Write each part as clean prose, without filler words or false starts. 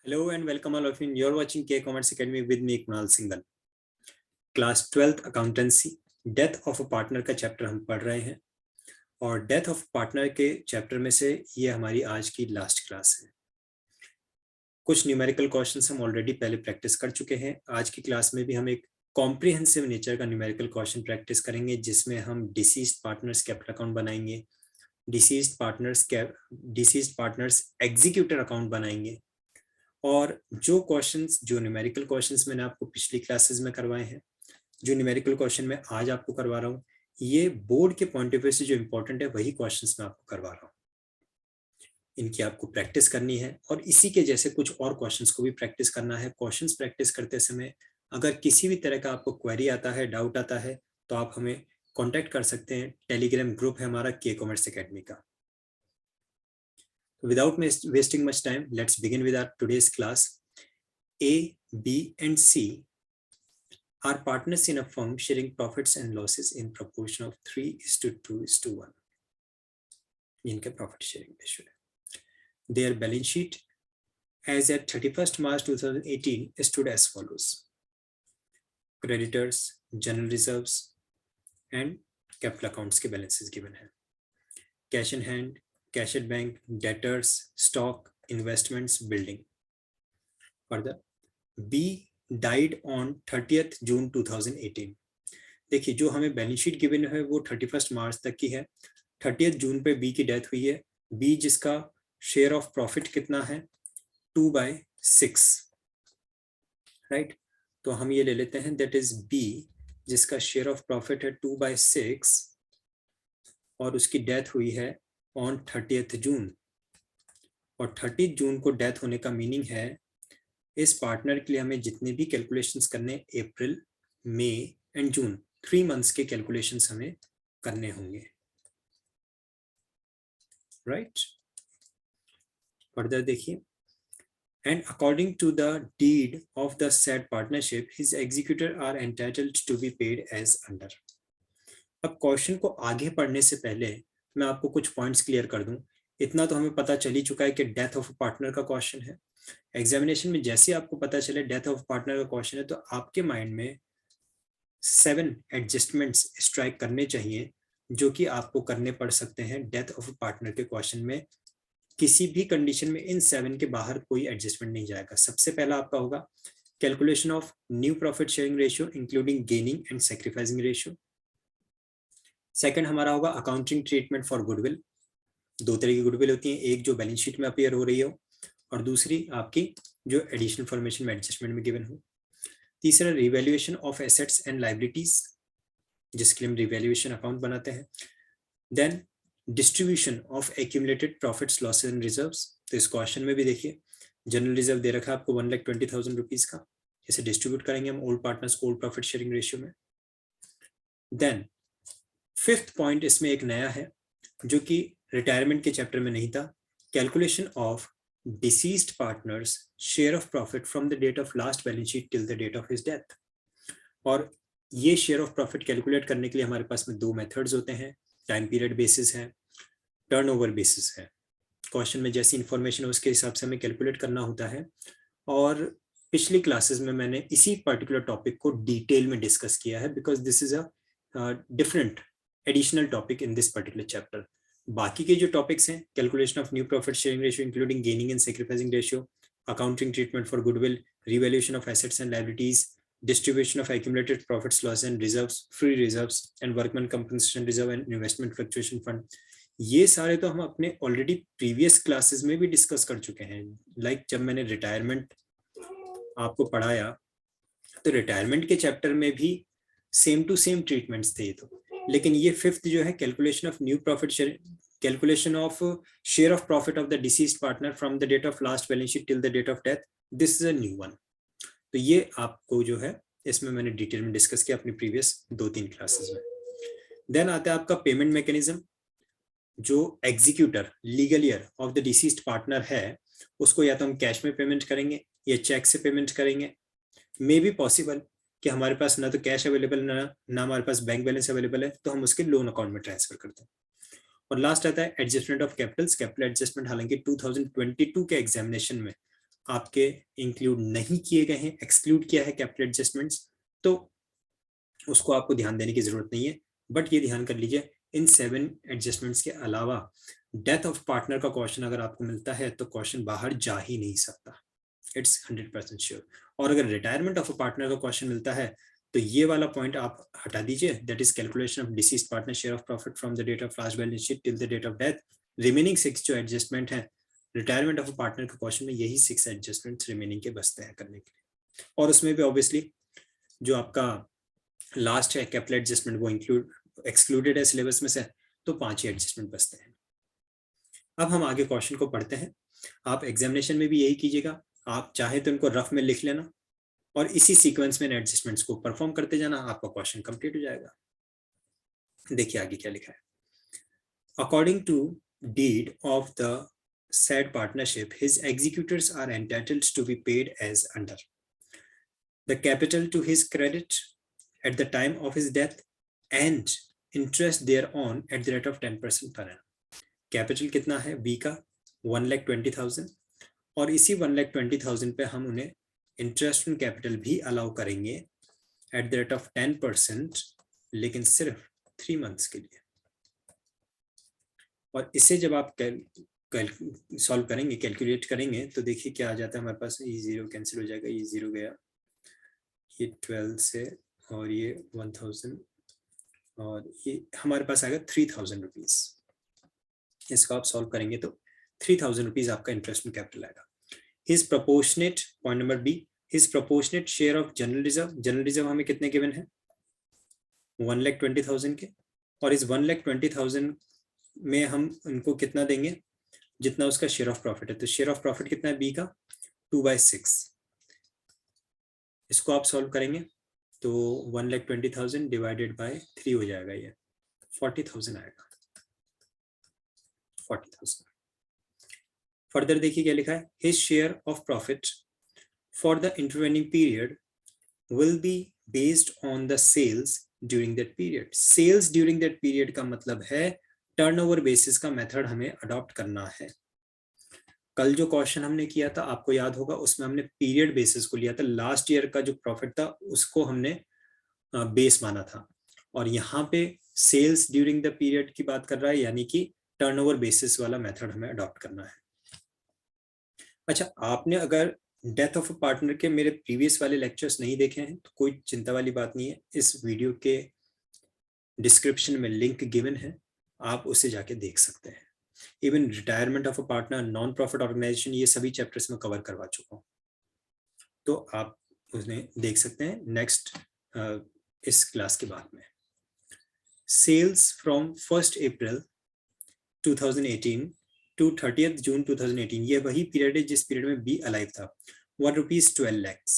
Hello and welcome all of you. You're watching K Commerce Academy with me Kunal Singhal. Class 12th accountancy death of a partner का chapter हम पढ़ रहे हैं और death of partner के chapter में से ये हमारी आज की लास्ट क्लास है। कुछ न्यूमेरिकल क्वेश्चंस हम ऑलरेडी पहले प्रैक्टिस कर चुके हैं। आज की क्लास में भी हम एक कॉम्प्रिहेंसिव नेचर का न्यूमेरिकल क्वेश्चन प्रैक्टिस करेंगे जिसमें हम डिसीज्ड पार्टनर्स कैपिटल अकाउंट बनाएंगे, डिसीज्ड पार्टनर्स एग्जीक्यूटर अकाउंट बनाएंगे और जो क्वेश्चंस जो न्यूमेरिकल क्वेश्चंस मैंने आपको पिछली क्लासेस में करवाए हैं, जो न्यूमेरिकल क्वेश्चन मैं आज आपको करवा रहा हूँ, ये बोर्ड के पॉइंट ऑफ व्यू से जो इंपॉर्टेंट है वही क्वेश्चंस मैं आपको करवा रहा हूँ। इनकी आपको प्रैक्टिस करनी है और इसी के जैसे कुछ और क्वेश्चंस को भी प्रैक्टिस करना है। क्वेश्चंस प्रैक्टिस करते समय अगर किसी भी तरह का आपको क्वेरी आता है, डाउट आता है, तो आप हमें कॉन्टेक्ट कर सकते हैं। टेलीग्राम ग्रुप है हमारा के कॉमर्स एकेडमी का। Without wasting much time, let's begin with our today's class. A, B, and C are partners in a firm sharing profits and losses in proportion of 3:2:1. इनका profit sharing ratio है. Their balance sheet as at 31st March 2018 stood as follows: creditors, general reserves, and capital accounts के balances given है. Cash in hand, cash at bank, debtors, stock, investments, building. Further, B died on 30th June 2018. देखिए जो हमें balance sheet given है वो 31 मार्च तक की है। 30th जून पे बी की डेथ हुई है। बी जिसका शेयर ऑफ प्रॉफिट कितना है 2/6, राइट। तो हम ये ले लेते हैं दैट इज बी जिसका शेयर ऑफ प्रॉफिट है 2/6 और उसकी डेथ हुई है ऑन 30th जून। और 30 जून को डेथ होने का मीनिंग है इस पार्टनर के लिए हमें जितने भी कैलकुलेशंस करने, April, May and June, 3 months के कैलकुलेशंस हमें करने होंगे, राइट। फर्दर देखिए, and according to the deed of the said partnership his executor are entitled to be paid as under. अब क्वेश्चन को आगे पढ़ने से पहले मैं आपको कुछ पॉइंट्स क्लियर कर दूं। इतना तो हमें पता चल ही चुका है कि डेथ ऑफ पार्टनर का क्वेश्चन है। एग्जामिनेशन में जैसे आपको पता चले डेथ ऑफ पार्टनर का क्वेश्चन है तो आपके माइंड में 7 एडजस्टमेंट्स स्ट्राइक करने चाहिए जो कि आपको करने पड़ सकते हैं डेथ ऑफ पार्टनर के क्वेश्चन में। किसी भी कंडीशन में इन 7 के बाहर कोई एडजस्टमेंट नहीं जाएगा। सबसे पहला आपका होगा calculation of new profit sharing ratio including gaining and sacrificing ratio. Second हमारा होगा अकाउंटिंग ट्रीटमेंट फॉर गुडविल। 2 तरह की गुडविल होती है, एक जो बैलेंस शीट में अपीयर हो रही हो और दूसरी आपकी जो एडिशनल फॉर्मेशन में एडजस्टमेंट में गिवन हो। तीसरा revaluation of assets and liabilities जिसके लिए हम रिवैल्यूएशन अकाउंट बनाते हैं। Then distribution of accumulated profits, losses and reserves. तो इस क्वेश्चन में भी देखिए जनरल रिजर्व दे रखा है आपको 1,20,000 रुपीज का। इसे डिस्ट्रीब्यूट करेंगे हम ओल्ड पार्टनर्स को ओल्ड प्रॉफिट शेयरिंग रेशियो में। देन 5th पॉइंट इसमें एक नया है जो कि रिटायरमेंट के चैप्टर में नहीं था, calculation of deceased partners share of profit from the date of last balance sheet till the date of his death. और ये शेयर ऑफ प्रॉफिट कैलकुलेट करने के लिए हमारे पास में 2 मेथड्स होते हैं, टाइम पीरियड बेसिस है, टर्नओवर बेसिस है। क्वेश्चन में जैसी इंफॉर्मेशन है उसके हिसाब से हमें कैलकुलेट करना होता है। और पिछली क्लासेस में मैंने इसी पर्टिकुलर टॉपिक को डिटेल में डिस्कस किया है because this is a different additional topic in this particular chapter. बाकी के जो टॉपिक्स हैं, calculation of new profit sharing ratio including gaining and sacrificing ratio, accounting treatment for goodwill, revaluation of assets and liabilities, distribution of accumulated profits, loss and reserves, free reserves and workman compensation reserve and investment fluctuation fund, ये सारे तो हम अपने already previous classes में भी discuss कर चुके हैं। लाइक जब मैंने रिटायरमेंट आपको पढ़ाया तो रिटायरमेंट के चैप्टर में भी सेम टू सेम ट्रीटमेंट्स थे। तो लेकिन ये 5th जो है calculation of new profit share, calculation of share of profit of the deceased partner from the date of last balance sheet till the date of death, this is a new one. तो ये आपको जो है इसमें मैंने detail में discuss किया अपनी प्रीवियस 2-3 क्लासेस में। देन आता है आपका पेमेंट मैकेनिज्म। जो executor legal year of the deceased partner है उसको या तो हम कैश में पेमेंट करेंगे या चेक से पेमेंट करेंगे। मे बी पॉसिबल कि हमारे पास ना तो कैश अवेलेबल ना हमारे पास बैंक बैलेंस अवेलेबल है तो हम उसके लोन अकाउंट में ट्रांसफर करते हैं। और लास्ट आता है adjustment of Capitals, capital adjustment. हालांकि 2022 के एग्जामिनेशन में आपके इंक्लूड नहीं किए गए हैं, एक्सक्लूड किया है कैपिटल एडजस्टमेंट्स, तो उसको आपको ध्यान देने की जरूरत नहीं है। बट ये ध्यान कर लीजिए, इन 7 एडजस्टमेंट्स के अलावा डेथ ऑफ पार्टनर का क्वेश्चन अगर आपको मिलता है तो क्वेश्चन बाहर जा ही नहीं सकता, इट्स 100% श्योर। और अगर रिटायरमेंट ऑफ अ पार्टनर का क्वेश्चन मिलता है तो ये वाला पॉइंट आप हटा दीजिए, that is calculation of deceased partner share of profit from the date of last balance sheet till the date of death. Remaining 6 जो एडजस्टमेंट है रिटायरमेंट ऑफ पार्टनर के क्वेश्चन में, यही 6 एडजस्टमेंट्स रिमेनिंग के बचते हैं करने के लिए। और उसमें भी ऑब्वियसली जो आपका लास्ट है कैपिटल एडजस्टमेंट वो इंक्लूड एक्सक्लूडेड है सिलेबस में से, तो 5 ही एडजस्टमेंट बचते हैं। अब हम आगे क्वेश्चन को पढ़ते हैं। आप एग्जामिनेशन में भी यही कीजिएगा, आप चाहे तो इनको रफ में लिख लेना और इसी सीक्वेंस में एडजस्टमेंट्स को परफॉर्म करते जाना, आपका क्वेश्चन कंप्लीट हो जाएगा। देखिए आगे क्या लिखा है। According to deed of the said partnership, his executors are entitled to be paid as under the capital to his credit at the time of his death and interest thereon at the rate of 10% per annum. Capital कितना है B का 1,20,000 और इसी 1,20,000 पे हम उन्हें interest on capital भी allow करेंगे एट द रेट ऑफ 10%, लेकिन सिर्फ 3 मंथ्स के लिए। और इसे जब आप सॉल्व करेंगे, कैलकुलेट करेंगे, तो देखिए क्या आ जाता है हमारे पास। ये 0 कैंसिल हो जाएगा, ये 0 गया, ये 12 से और ये 1000 और ये हमारे पास आएगा 3,000 रुपीज। इसको आप सॉल्व करेंगे तो 3,000 रुपीज आपका इंटरेस्ट इन कैपिटल आएगा। His proportionate, point number B, his proportionate share of general reserve. General reserve हमें कितने गिवन है 1,20,000 के, और इस 1,20,000 में हम उनको कितना देंगे जितना उसका शेयर ऑफ प्रॉफिट है। तो शेयर ऑफ प्रॉफिट कितना है बी का 2/6। इसको आप सॉल्व करेंगे तो 1,20,000 डिवाइडेड बाय 3 हो जाएगा, ये 40,000 आएगा, 40,000। फर्दर देखिए क्या लिखा है। His share of profit for the intervening period will be based on the sales during that period. Sales during that period का मतलब है टर्नओवर बेसिस का मेथड हमें अडॉप्ट करना है। कल जो क्वेश्चन हमने किया था आपको याद होगा, उसमें हमने पीरियड बेसिस को लिया था, लास्ट ईयर का जो प्रॉफिट था उसको हमने बेस माना था, और यहाँ पे सेल्स ड्यूरिंग द पीरियड की बात कर रहा है, यानी कि टर्नओवर बेसिस वाला मेथड हमें अडॉप्ट करना है। अच्छा, आपने अगर डेथ ऑफ अ पार्टनर के मेरे प्रीवियस वाले लेक्चर्स नहीं देखे हैं तो कोई चिंता वाली बात नहीं है, इस वीडियो के डिस्क्रिप्शन में लिंक गिवन है, आप उसे जाके देख सकते हैं। Even retirement of a partner, non profit organisation, ये सभी चैप्टर्स में कवर करवा चुका हूँ, तो आप उन्हें देख सकते हैं नेक्स्ट इस क्लास के बाद में। Sales from 1 April 2018 to 30th June 2018, ये वही पीरियड है जिस पीरियड में बी अलाइव था, ₹112 lakhs.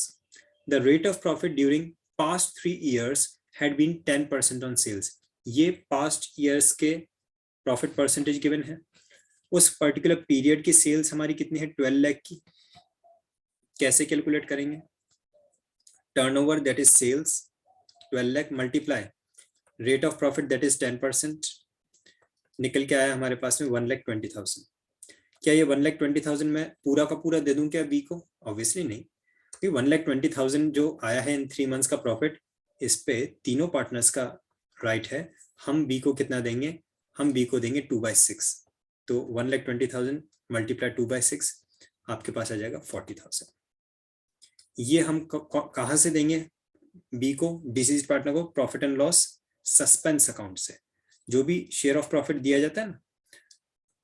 The rate of profit during past 3 years had been 10% on sales. ये past years के प्रॉफिट परसेंटेज गिवन है। उस पर्टिकुलर पीरियड की सेल्स हमारी कितनी है 12 लाख की। कैसे कैलकुलेट करेंगे, turnover that is sales 12 lakh multiply rate of profit that is 10%, निकल के आया हमारे पास में 1,20,000। क्या ये 1,20,000 में पूरा का पूरा दे दूं क्या बी को? ऑब्वियसली नहीं, क्योंकि 1,20,000 जो आया है इन 3 मंथ्स का प्रॉफिट, इस पे तीनों पार्टनर्स का राइट है। हम बी को कितना देंगे, हम बी को देंगे 2/6, तो 1,20,000 मल्टीप्लाई 2/6 आपके पास आ जाएगा 40,000। ये हम कहाँ से देंगे बी को, डिसीज पार्टनर को? Profit and loss suspense account से। जो भी शेयर ऑफ प्रॉफिट दिया जाता है ना,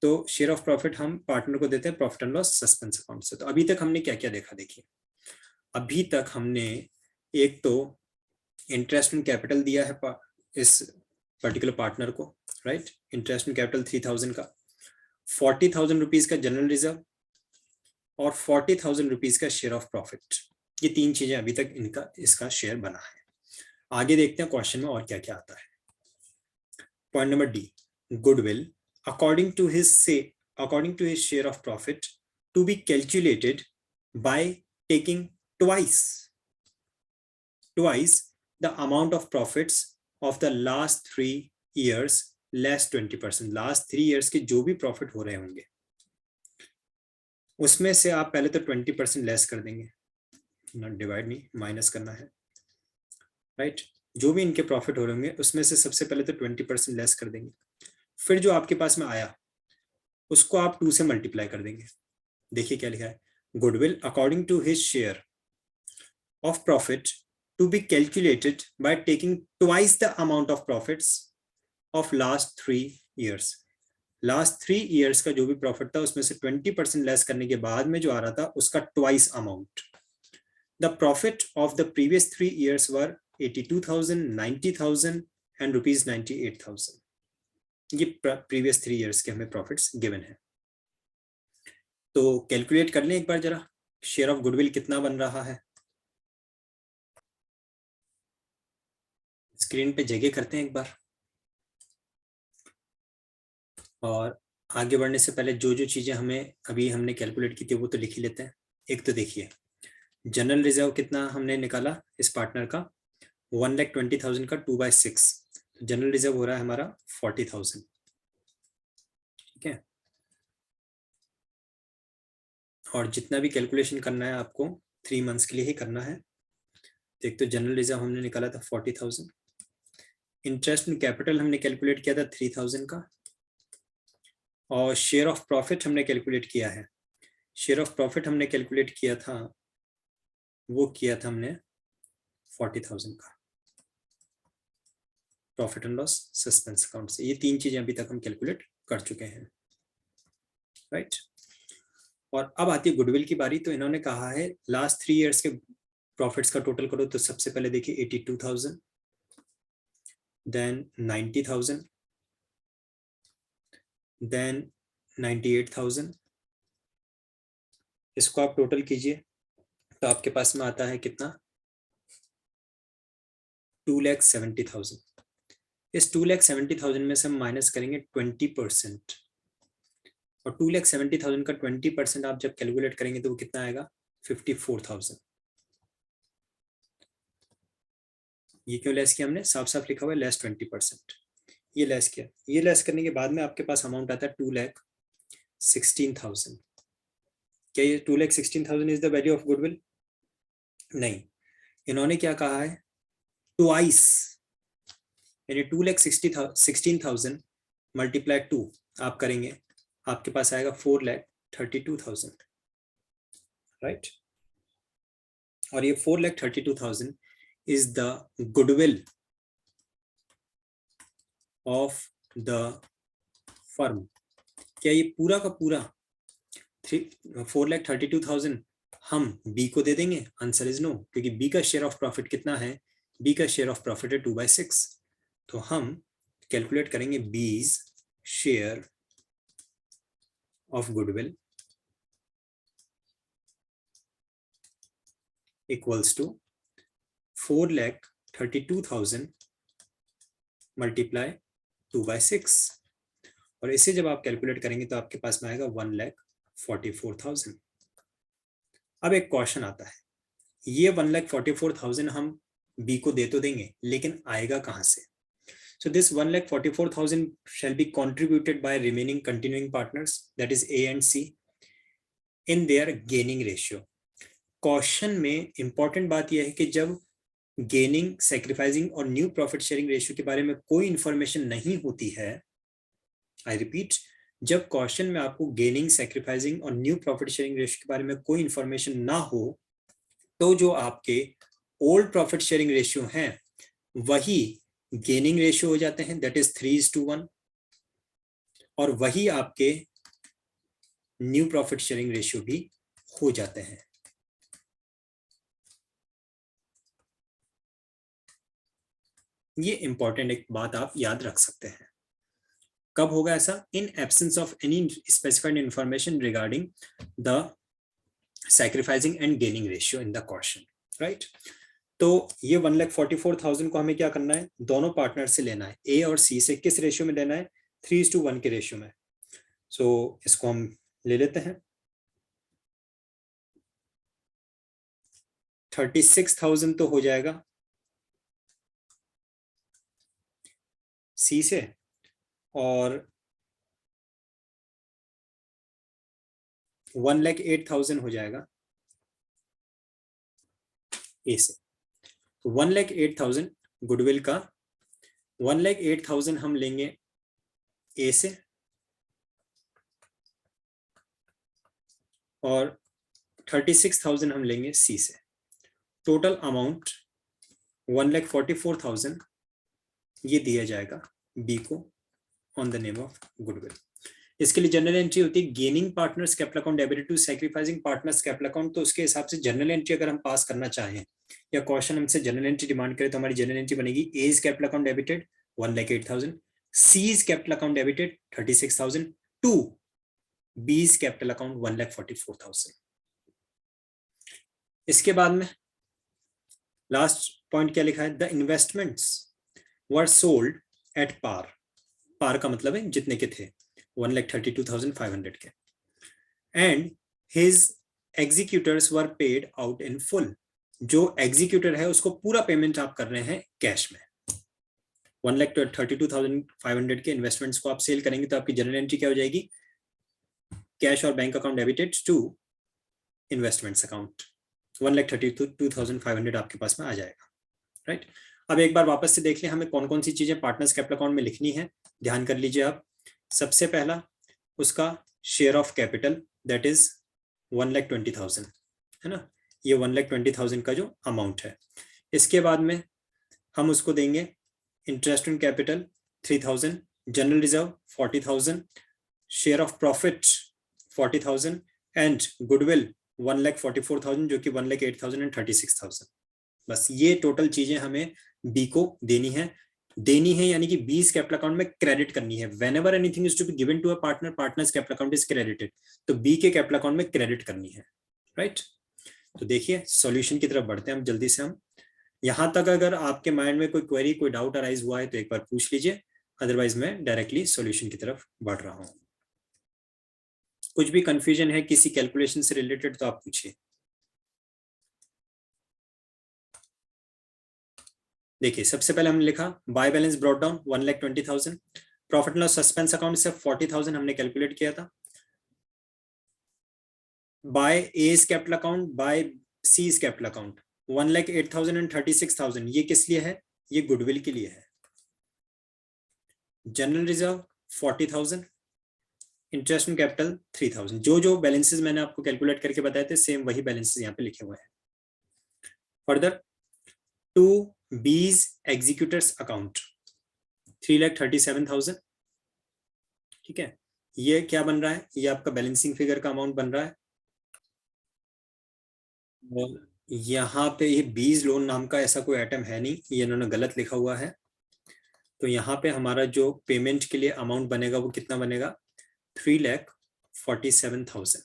तो शेयर ऑफ प्रॉफिट हम पार्टनर को देते हैं profit and loss suspense account से। तो अभी तक हमने क्या क्या देखा, देखिए अभी तक हमने एक तो इंटरेस्ट इन कैपिटल दिया है इस पर्टिकुलर पार्टनर को, राइट, इंटरेस्ट इन कैपिटल 3,000 का, 40,000 रुपीज का जनरल रिजर्व और 40,000 रुपीज का शेयर ऑफ प्रॉफिट। ये 3 चीजें अभी तक इनका इसका शेयर बना है। आगे देखते हैं क्वेश्चन में और क्या क्या आता है। Point number D, goodwill according to his share of profit to be calculated by taking twice the amount of profits of the last 3 years less 20%। Last 3 years के जो भी प्रॉफिट हो रहे होंगे उसमें से आप पहले तो 20% लेस कर देंगे, नॉट डिवाइड नहीं, माइनस करना है, राइट। जो भी इनके प्रॉफिट हो रहे होंगे उसमें से सबसे पहले तो 20% लेस कर देंगे, फिर जो आपके पास में आया उसको आप 2 से मल्टीप्लाई कर देंगे। देखिए क्या लिखा है, goodwill according to his share of profit to be calculated by taking twice the amount of profits of last 3 years. Last 3 years का जो भी प्रॉफिट था उसमें से 20% लेस करने के बाद में जो आ रहा था उसका twice amount. The profit of the previous 3 years were 82,000, 90,000 and rupees 98,000। ये प्रीवियस 3 years के हमें प्रॉफिट्स गिवन है। तो कैलकुलेट कर लें एक बार जरा, शेयर ऑफ गुडविल कितना बन रहा है। स्क्रीन पे जगह करते हैं एक बार, और आगे बढ़ने से पहले जो जो चीजें हमें अभी हमने कैलकुलेट की थी वो तो लिख ही लेते हैं। एक तो देखिए जनरल रिजर्व कितना हमने निकाला इस पार्टनर का, 1,20,000 का 2/6, जनरल रिजर्व हो रहा है हमारा 40,000। ठीक है, और जितना भी कैलकुलेशन करना है आपको 3 months के लिए ही करना है। तो एक तो जनरल रिजर्व हमने निकाला था 40,000, इंटरेस्ट इन कैपिटल हमने कैलकुलेट किया था 3,000 का, और शेयर ऑफ प्रॉफिट हमने कैलकुलेट किया है। शेयर ऑफ प्रॉफिट हमने कैलकुलेट किया था, वो किया था हमने 40,000 का profit and loss suspense account से। ये 3 चीजें अभी तक हम कैलकुलेट कर चुके हैं, राइट। और अब आती है गुडविल की बारी। तो इन्होंने कहा है लास्ट 3 years के प्रॉफिट्स का टोटल करो। तो सबसे पहले देखिए 82,000, देन 90,000, देन 98,000। इसको आप टोटल कीजिए तो आपके पास में आता है कितना, 2,70,000। इस 2,70,000 में से हम माइनस करेंगे 20%, और 2,70,000 का 20% आप जब कैलकुलेट करेंगे तो वो कितना आएगा, 54,000। ये क्यों लेस किया हमने, साफ साफ लिखा हुआ है लेस 20%। ये लेस किया, ये लेस करने के बाद में आपके पास अमाउंट आता है 2,16,000। क्या ये 2,16,000 is the value of goodwill? नहीं, इन्होंने क्या कहा है, ट्वाइस, यानी 2,16,000 मल्टीप्लाई 2 आप करेंगे, आपके पास आएगा 4,32,000, राइट। और ये 4,32,000 is the goodwill of the firm. क्या ये पूरा का पूरा 4,32,000 हम बी को दे देंगे? आंसर इज नो, क्योंकि बी का शेयर ऑफ प्रॉफिट कितना है, बी का शेयर ऑफ प्रॉफिट है 2/6। तो हम कैलकुलेट करेंगे B's share of goodwill equals to 4,32,000 multiply 2/6, और इसे जब आप कैलकुलेट करेंगे तो आपके पास में आएगा 1,44,000। अब एक क्वेश्चन आता है, ये 1,44,000 हम बी को दे तो देंगे, लेकिन आएगा कहां से? So this 1,44,000 shall be contributed by remaining continuing partners, that is A and C, in their gaining ratio. Question में इंपॉर्टेंट बात यह है कि जब गेनिंग, सैक्रिफाइसिंग और न्यू प्रॉफिट शेयरिंग रेशियो के बारे में कोई इंफॉर्मेशन नहीं होती है, आई रिपीट, जब क्वेश्चन में आपको गेनिंग, सैक्रिफाइसिंग और न्यू प्रॉफिट शेयरिंग रेशियो के बारे में कोई इंफॉर्मेशन ना हो, तो जो आपके ओल्ड प्रॉफिट शेयरिंग रेशियो हैं वही गेनिंग रेशियो हो जाते हैं, दैट इज 3:1, और वही आपके न्यू प्रॉफिट शेयरिंग रेशियो भी हो जाते हैं। ये इंपॉर्टेंट एक बात आप याद रख सकते हैं। कब होगा ऐसा? In absence of any specified information regarding the sacrificing and gaining ratio in the question, right. तो ये 1,44,000 को हमें क्या करना है, दोनों पार्टनर से लेना है, ए और सी से। किस रेशियो में लेना है? 3:1 के रेशियो में। सो इसको हम ले लेते हैं, 36,000 तो हो जाएगा सी से, और 1,08,000 हो जाएगा ए से। 1,08,000 गुडविल का, 1,08,000 हम लेंगे ए से और 36,000 हम लेंगे सी से। टोटल अमाउंट 1,44,000 ये दिया जाएगा बी को on the name of goodwill. इसके लिए जनरल एंट्री होती है gaining partners capital account debited to sacrificing partners capital account. तो उसके हिसाब से जनरल एंट्री अगर हम पास करना चाहें या क्वेश्चन हमसे जनरल एंट्री डिमांड करे तो हमारी जनरल एंट्री बनेगी as capital account debited 1,08,000, C's capital account debited 36,000 to B's capital account 1,44,000। इसके बाद में लास्ट पॉइंट क्या लिखा है, the investments were sold at par. Par का मतलब है जितने के थे 1,32,500 के, and his executors were paid out in full. जो एग्जीक्यूटर है उसको पूरा पेमेंट आप कर रहे हैं कैश में। 1,32,500 के इन्वेस्टमेंट्स को आप सेल करेंगे तो आपकी जनरल एंट्री क्या हो जाएगी, कैश और bank account debited to investments account. 1,32,500 आपके पास में आ जाएगा, राइट। अब एक बार वापस से देख लें हमें कौन कौन सी चीजें पार्टनर्स कैपिटल अकाउंट में लिखनी है। ध्यान कर लीजिए आप, सबसे पहला उसका share of capital that is 1,20,000 है ना, ये 1,20,000 का जो अमाउंट है। इसके बाद में हम उसको देंगे interest on capital 3,000, general reserve 40,000, share of profit 40,000 and goodwill 1,44,000 जो कि 1,08,000 एंड 36,000। बस ये टोटल चीजें हमें बी को देनी है यानी कि बीस कैपिटल अकाउंट में क्रेडिट करनी है। Whenever anything is to be given to a partner, partners capital account is credited, तो बी के कैपिटल अकाउंट में क्रेडिट करनी है, राइट। तो देखिए सॉल्यूशन की तरफ बढ़ते हैं हम जल्दी से। हम यहां तक अगर आपके माइंड में कोई क्वेरी कोई डाउट अराइज हुआ है तो एक बार पूछ लीजिए, अदरवाइज मैं डायरेक्टली सॉल्यूशन की तरफ बढ़ रहा हूं। कुछ भी कंफ्यूजन है किसी कैलकुलेशन से रिलेटेड तो आप पूछिए। देखिए सबसे पहले हमने लिखा by balance brought down 1,20,000, profit loss suspense account से 40,000 हमने कैलकुलेट किया था। By A's capital account, by C's capital account 1,08,000 and 36,000 ये किस लिए है, ये गुडविल के लिए है। General reserve 40,000, interest on capital 3,000। जो जो बैलेंसेस मैंने आपको कैलकुलेट करके बताए थे सेम वही बैलेंसेस यहाँ पे लिखे हुए हैं। फर्दर टू बीज एग्जीक्यूटर्स अकाउंट 3,37,000, ठीक है। ये क्या बन रहा है, ये आपका बैलेंसिंग फिगर का अमाउंट बन रहा है। और यहाँ पे ये बीज लोन नाम का ऐसा कोई आइटम है नहीं, ये इन्होंने गलत लिखा हुआ है। तो यहाँ पे हमारा जो पेमेंट के लिए अमाउंट बनेगा वो कितना बनेगा, 3,47,000।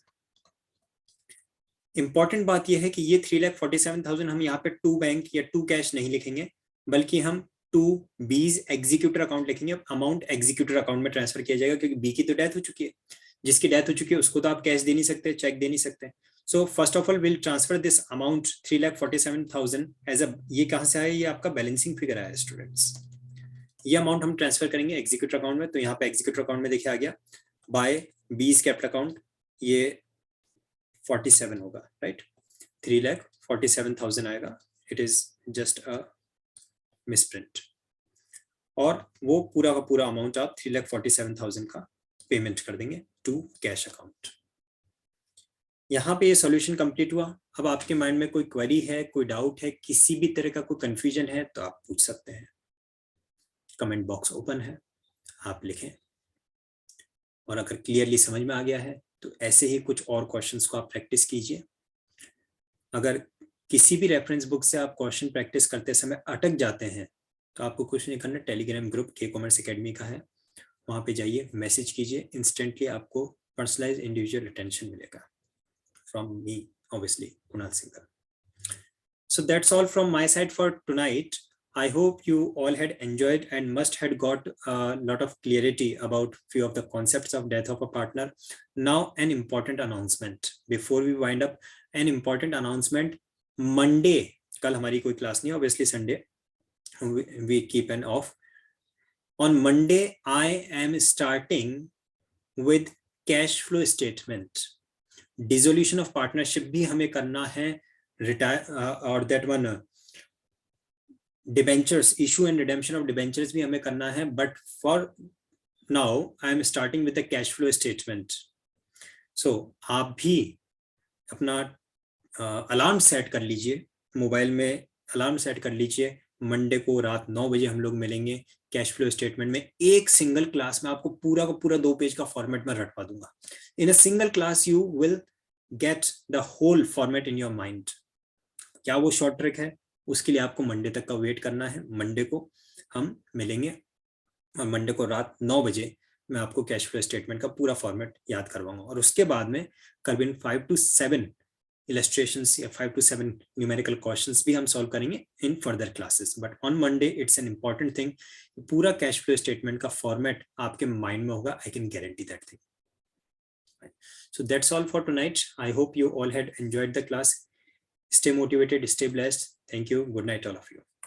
इंपॉर्टेंट बात यह है कि ये 3,47,000 हम यहाँ पे टू बैंक या टू कैश नहीं लिखेंगे, बल्कि हम टू बीज एग्जीक्यूटर अकाउंट लिखेंगे। अमाउंट एग्जीक्यूटर अकाउंट में ट्रांसफर किया जाएगा क्योंकि बी की तो डेथ हो चुकी है। जिसकी डेथ हो चुकी है उसको तो आप कैश दे नहीं सकते, चेक दे नहीं सकते। So first of all will transfer this amount 3,47,000 as a, ये कहां से आया, ये आपका बैलेंसिंग फिगर आया स्टूडेंट्स। ये अमाउंट हम ट्रांसफर करेंगे एग्जीक्यूटर अकाउंट में। तो यहाँ पे एग्जीक्यूटर अकाउंट में देखिए आ गया बाय बीज कैपिटल अकाउंट, ये 47 होगा, राइट। 3,47,000 आएगा, it is just a misprint. और वो पूरा का पूरा अमाउंट आप 3,47,000 का पेमेंट कर देंगे टू कैश अकाउंट। यहाँ पे ये सॉल्यूशन कंप्लीट हुआ। अब आपके माइंड में कोई क्वेरी है, कोई डाउट है, किसी भी तरह का कोई कंफ्यूजन है तो आप पूछ सकते हैं। कमेंट बॉक्स ओपन है, आप लिखें। और अगर क्लियरली समझ में आ गया है तो ऐसे ही कुछ और क्वेश्चंस को आप प्रैक्टिस कीजिए। अगर किसी भी रेफरेंस बुक से आप क्वेश्चन प्रैक्टिस करते समय अटक जाते हैं तो आपको कुछ नहीं करना, टेलीग्राम ग्रुप के कॉमर्स एकेडमी का है, वहां पे जाइए, मैसेज कीजिए, इंस्टेंटली आपको पर्सनलाइज इंडिविजुअल अटेंशन मिलेगा from me obviously, Kunal Singhal. So that's all from my side for tonight. I hope you all had enjoyed and must had got a lot of clarity about few of the concepts of death of a partner. Now an important announcement before we wind up, an important announcement. Monday, कल हमारी कोई class नहीं, obviously Sunday we keep an off. On Monday I am starting with cash flow statement. Dissolution of partnership भी हमें करना है, retire और that one debentures, issue and redemption of debentures भी हमें करना है. But for now I am starting with a cash flow statement. So आप भी अपना अलार्म सेट कर लीजिए, मोबाइल में अलार्म सेट कर लीजिए. मंडे को रात 9 बजे हम लोग मिलेंगे. कैश फ्लो स्टेटमेंट में एक सिंगल क्लास में आपको पूरा का पूरा 2 पेज का फॉर्मेट में रटवा दूंगा. In a single class you will get the whole format in your mind. क्या वो शॉर्ट ट्रिक है? उसके लिए आपको मंडे तक का वेट करना है. मंडे को हम मिलेंगे और मंडे को रात 9 बजे मैं आपको कैश फ्लो स्टेटमेंट का पूरा फॉर्मेट याद करवाऊंगा. और उसके बाद में करीबन 5 to 7 illustrations या 5 to 7 numerical questions भी हम सॉल्व करेंगे in further classes. But on Monday it's an important thing, पूरा कैश फ्लो स्टेटमेंट का फॉर्मेट आपके माइंड में होगा. I can guarantee that thing. So that's all for tonight. I hope you all had enjoyed the class. Stay motivated, stay blessed. Thank you. Good night, all of you.